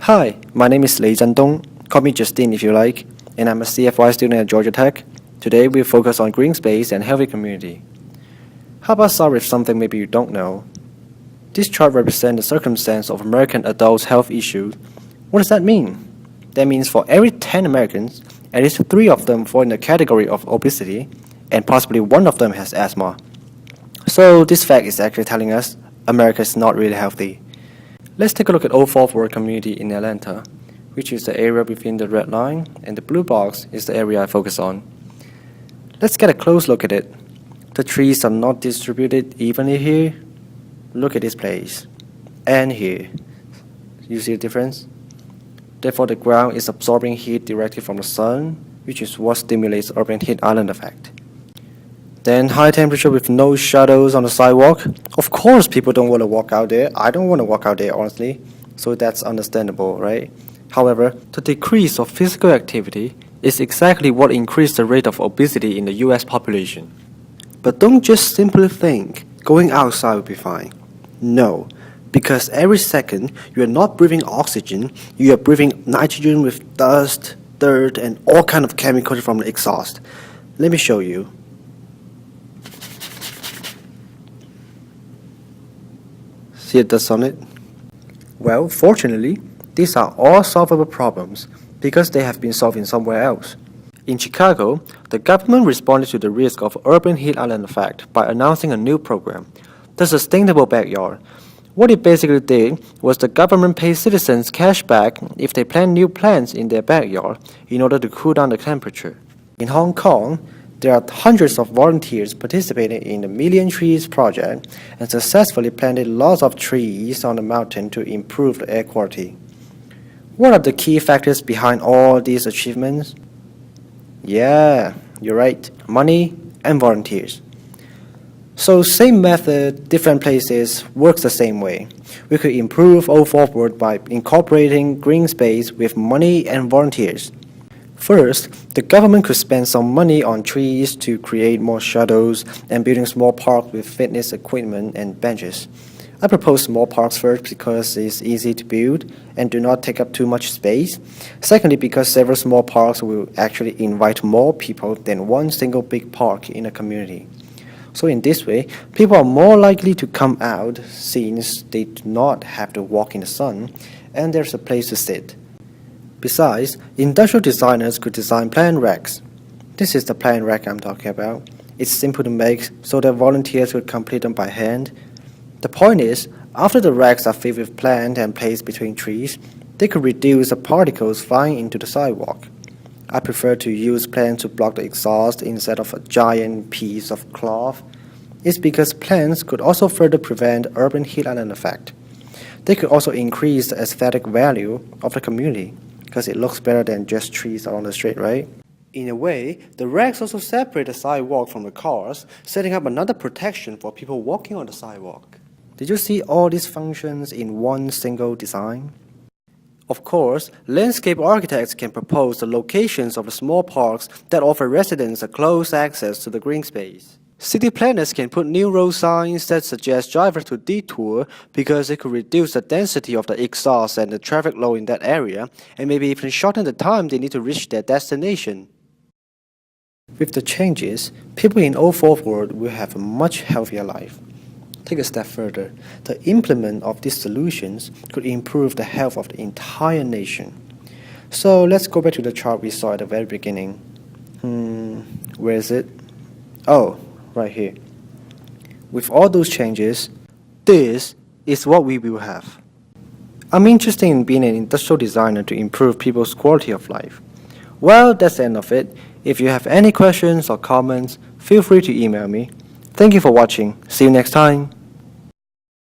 Hi, my name is Lei Zhendong. Call me Justine if you like, and I'm a CFY student at Georgia Tech. Today we focus on green space and healthy community. How about start with something maybe you don't know? This chart represents the circumstance of American adults' health issues. What does that mean? That means for every 10 Americans, at least 3 of them fall in the category of obesity, and possibly 1 of them has asthma. So this fact is actually telling us America is not really healthy. Let's take a look at Old Fourth Ward community in Atlanta, which is the area between the red line and the blue box is the area I focus on. Let's get a close look at it. The trees are not distributed evenly here. Look at this place. And here. You see the difference? Therefore, the ground is absorbing heat directly from the sun, which is what stimulates urban heat island effect. Then high temperature with no shadows on the sidewalk. Of course people don't want to walk out there. I don't want to walk out there, honestly. So that's understandable, right? However, the decrease of physical activity is exactly what increased the rate of obesity in the US population. But don't just simply think going outside will be fine. No, because every second you are not breathing oxygen, you are breathing nitrogen with dust, dirt, and all kind of chemicals from the exhaust. Let me show you. See the dust on it? Well, fortunately, these are all solvable problems because they have been solved in somewhere else. In Chicago, the government responded to the risk of urban heat island effect by announcing a new program, the Sustainable Backyard. What it basically did was the government paid citizens cash back if they plant new plants in their backyard in order to cool down the temperature. In Hong Kong, there are hundreds of volunteers participating in the Million Trees project and successfully planted lots of trees on the mountain to improve the air quality. What are the key factors behind all these achievements? Yeah, you're right, money and volunteers. So same method, different places, works the same way. We could improve Old Fourth Ward by incorporating green space with money and volunteers. First, the government could spend some money on trees to create more shadows and building small parks with fitness equipment and benches. I propose small parks first because it's easy to build and do not take up too much space. Secondly, because several small parks will actually invite more people than one single big park in a community. So in this way, people are more likely to come out since they do not have to walk in the sun and there's a place to sit. Besides, industrial designers could design plant racks. This is the plant rack I'm talking about. It's simple to make so that volunteers could complete them by hand. The point is, after the racks are filled with plants and placed between trees, they could reduce the particles flying into the sidewalk. I prefer to use plants to block the exhaust instead of a giant piece of cloth. It's because plants could also further prevent urban heat island effect. They could also increase the aesthetic value of the community, because it looks better than just trees on the street, right? In a way, the racks also separate the sidewalk from the cars, setting up another protection for people walking on the sidewalk. Did you see all these functions in one single design? Of course, landscape architects can propose the locations of the small parks that offer residents a close access to the green space. City planners can put new road signs that suggest drivers to detour because it could reduce the density of the exhaust and the traffic load in that area, and maybe even shorten the time they need to reach their destination. With the changes, people in Old Fourth Ward will have a much healthier life. Take a step further, the implement of these solutions could improve the health of the entire nation. So let's go back to the chart we saw at the very beginning. Where is it? Oh, right here. With all those changes, this is what we will have. I'm interested in being an industrial designer to improve people's quality of life. Well, that's the end of it. If you have any questions or comments, feel free to email me. Thank you for watching. See you next time.